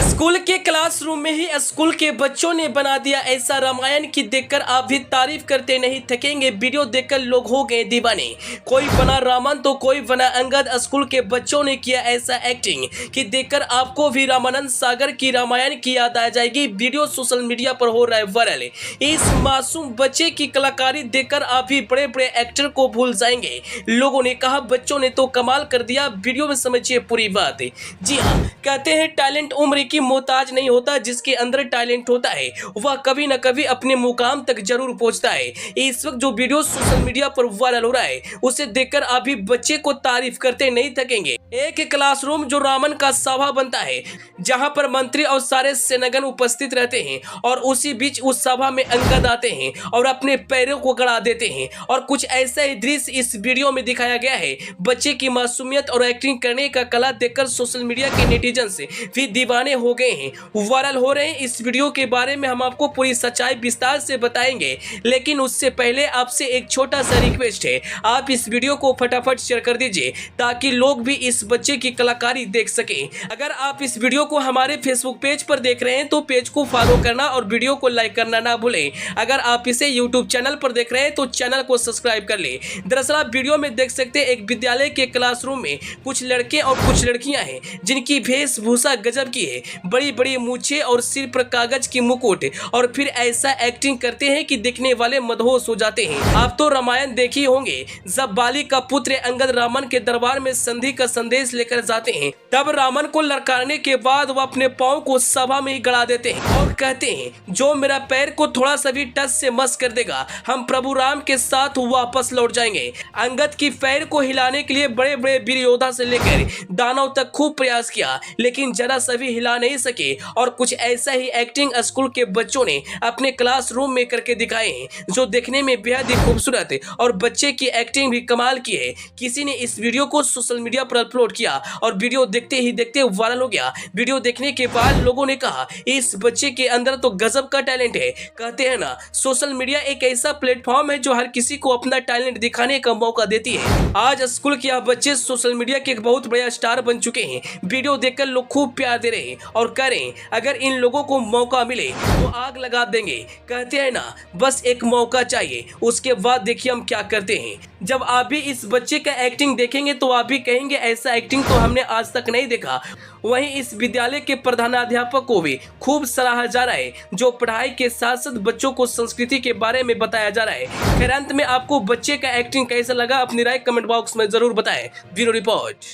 School के classroom में ही school के बच्चों ने बना दिया ऐसा रामायण की देखकर आप भी तारीफ करते नहीं थकेंगे। वीडियो देखकर लोग हो गए दीवाने। कोई बना रामन तो कोई बना अंगद। स्कूल के बच्चों ने किया ऐसा एक्टिंग कि देखकर आपको भी रामानंद सागर की रामायण की याद आ जाएगी। वीडियो सोशल मीडिया पर हो रहा है वायरल। इस मासूम बच्चे की कलाकारी देखकर आप भी बड़े बड़े एक्टर को भूल जाएंगे। लोगों ने कहा बच्चों ने तो कमाल कर दिया। वीडियो में समझिए पूरी बात। जी हाँ, कहते हैं टैलेंट उम्र की मोहताज नहीं होता। जिसके अंदर टैलेंट होता है वह कभी न कभी अपने मुकाम तक जरूर पहुंचता है। इस वक्त जो वीडियो सोशल मीडिया पर वायरल हो रहा है उसे देखकर अभी बच्चे को तारीफ करते नहीं थकेंगे। एक क्लासरूम जो रामन का सभा बनता है, जहां पर मंत्री और सारे सेनागण उपस्थित रहते हैं और उसी बीच उस सभा में अंगद आते हैं और अपने पैरों को गड़ा देते हैं। और कुछ ऐसा ही दृश्य इस वीडियो में दिखाया गया है। बच्चे की मासूमियत और एक्टिंग करने का कला देखकर सोशल मीडिया के नेटिजन्स भी दीवाने हो गए हैं, वायरल हो रहे हैं। इस वीडियो के बारे में हम आपको पूरी सच्चाई विस्तार से बताएंगे, लेकिन उससे पहले आपसे एक छोटा सा रिक्वेस्ट है, आप इस वीडियो को फटाफट शेयर कर दीजिए ताकि लोग भी इस बच्चे की कलाकारी देख सकें। अगर आप इस वीडियो को हमारे फेसबुक पेज पर देख रहे हैं तो पेज को फॉलो करना और वीडियो को लाइक करना ना भूलें। अगर आप इसे यूट्यूब चैनल पर देख रहे हैं तो चैनल को सब्सक्राइब कर ले। दरअसल आप वीडियो में देख सकते हैं एक विद्यालय के क्लासरूम में कुछ लड़के और कुछ लड़कियां हैं जिनकी वेशभूषा गजब की है। बड़ी बड़ी मूछें और सिर पर कागज की मुकुट, और फिर ऐसा एक्टिंग करते हैं कि देखने वाले मदहोश हो जाते हैं। आप तो रामायण देखे होंगे, जब बाली का पुत्र अंगद रामन के दरबार में संधि का संदेश लेकर जाते हैं, तब रामन को ललकारने के बाद वह अपने पांव को सभा में ही गड़ा देते हैं और कहते हैं जो मेरा पैर को थोड़ा सा भी टच से मस कर देगा हम प्रभु राम के साथ वापस लौट जाएंगे। अंगद की पैर को हिलाने के लिए बड़े बड़े वीर योद्धा से लेकर दानव तक खूब प्रयास किया, लेकिन जरा सा भी हिला नहीं सके। और कुछ ऐसा ही एक्टिंग स्कूल के बच्चों ने अपने क्लासरूम में करके दिखाए हैं, जो देखने में बेहद ही खूबसूरत और बच्चे की एक्टिंग भी कमाल की है। किसी ने इस वीडियो को सोशल मीडिया पर अपलोड किया और वीडियो देखते ही देखते वायरल हो गया। वीडियो देखने के बाद लोगों ने कहा इस बच्चे के अंदर तो गजब का टैलेंट है। कहते हैं ना, सोशल मीडिया एक ऐसा प्लेटफॉर्म है जो हर किसी को अपना टैलेंट दिखाने का मौका देती है। आज स्कूल के बच्चे सोशल मीडिया के एक बहुत बड़ा स्टार बन चुके हैं। वीडियो देखकर लोग खूब प्यार दे रहे हैं और कह रहे हैं अगर इन लोगों को मौका मिले तो आग लगा देंगे। कहते हैं ना, बस एक मौका चाहिए, उसके बाद देखिए हम क्या करते हैं। जब आप भी इस बच्चे का एक्टिंग देखेंगे तो आप भी कहेंगे ऐसा एक्टिंग तो हमने आज तक नहीं देखा। वहीं इस विद्यालय के प्रधानाध्यापक को भी खूब सराहा जा रहा है, जो पढ़ाई के साथ साथ बच्चों को संस्कृति के बारे में बताया जा रहा है। खैर, अंत में आपको बच्चे का एक्टिंग कैसा लगा अपनी राय कमेंट बॉक्स में जरूर बताएं। Bureau report.